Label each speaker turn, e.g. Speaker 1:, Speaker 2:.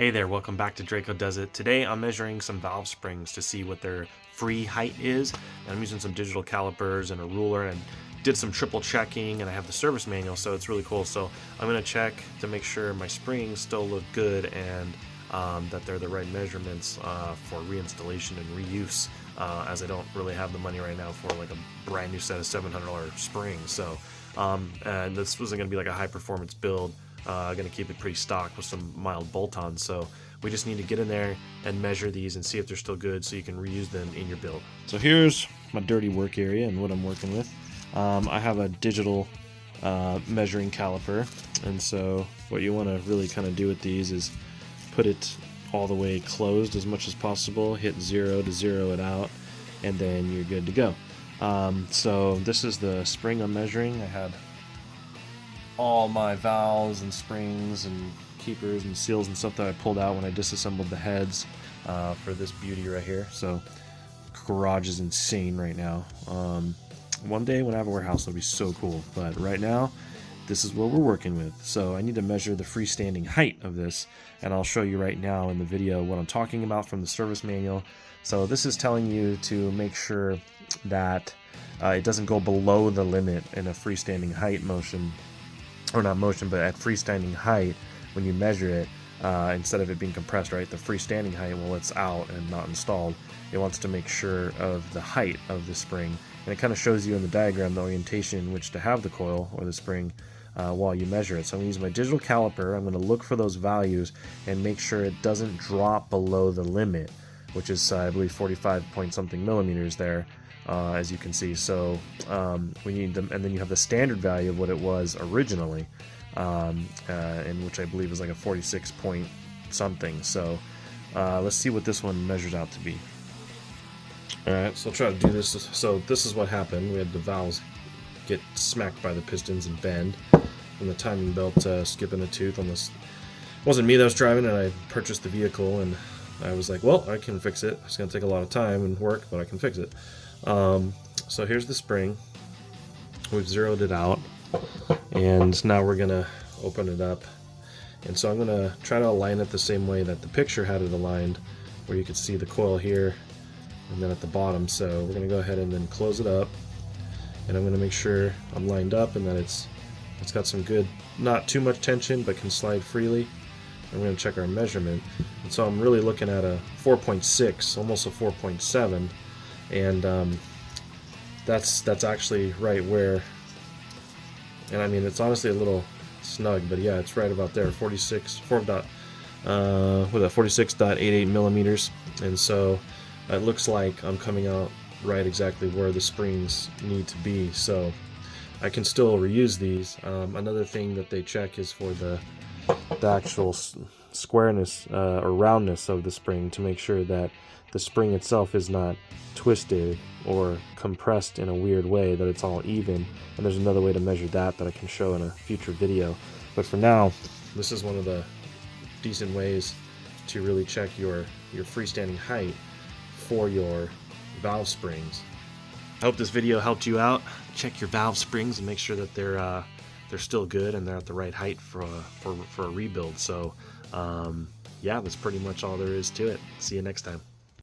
Speaker 1: Hey there, welcome back to Draco Does It. Today I'm measuring some valve springs to see what their free height is. And I'm using some digital calipers and a ruler, and did some triple checking, and I have the service manual, so it's really cool. So I'm going to check to make sure my springs still look good and that they're the right measurements for reinstallation and reuse, as I don't really have the money right now for like a brand new set of $700 springs. So and this wasn't going to be like a high performance build. Going to keep it pretty stock with some mild bolt-ons, so we just need to get in there and measure these and see if they're still good so you can reuse them in your build. So here's my dirty work area and what I'm working with. I have a digital measuring caliper, and so what you want to really kind of do with these is put it all the way closed as much as possible, hit 0 to zero it out, and then you're good to go. So this is the spring I'm measuring. I had all my valves and springs and keepers and seals and stuff that I pulled out when I disassembled the heads for this beauty right here. So garage is insane right now. One day when I have a warehouse it'll be so cool, but right now this is what we're working with. So I need to measure the freestanding height of this, and I'll show you right now in the video what I'm talking about from the service manual. So this is telling you to make sure that it doesn't go below the limit in a freestanding height motion, or not motion, but at freestanding height when you measure it, instead of it being compressed, right? The freestanding height, well, it's out and not installed. It wants to make sure of the height of the spring, and it kind of shows you in the diagram the orientation in which to have the coil or the spring while you measure it. So I'm going to use my digital caliper. I'm going to look for those values and make sure it doesn't drop below the limit, which is I believe 45 point something millimeters there. As you can see. So we need them, and then you have the standard value of what it was originally, in which I believe is like a 46 point something. So let's see what this one measures out to be. Alright, so I'll try to do this. So this is what happened. We had the valves get smacked by the pistons and bend, and the timing belt skipping a tooth on this. It wasn't me that was driving, and I purchased the vehicle, and I was like, well, I can fix it. It's going to take a lot of time and work, but I can fix it. So here's the spring. We've zeroed it out, and now we're gonna open it up, and so I'm gonna try to align it the same way that the picture had it aligned, where you could see the coil here and then at the bottom. So we're gonna go ahead and then close it up, and I'm gonna make sure I'm lined up and that it's got some good, not too much tension, but can slide freely. And we're gonna check our measurement, and so I'm really looking at a 4.6, almost a 4.7. And that's actually right where, and I mean it's honestly a little snug, but yeah, it's right about there, 46.88 millimeters, and so it looks like I'm coming out right exactly where the springs need to be, so I can still reuse these. Another thing that they check is for the actual squareness or roundness of the spring, to make sure that the spring itself is not twisted or compressed in a weird way, that it's all even. And there's another way to measure that I can show in a future video. But for now, this is one of the decent ways to really check your freestanding height for your valve springs. I hope this video helped you out. Check your valve springs and make sure that they're still good and they're at the right height for a rebuild. So yeah, that's pretty much all there is to it. See you next time.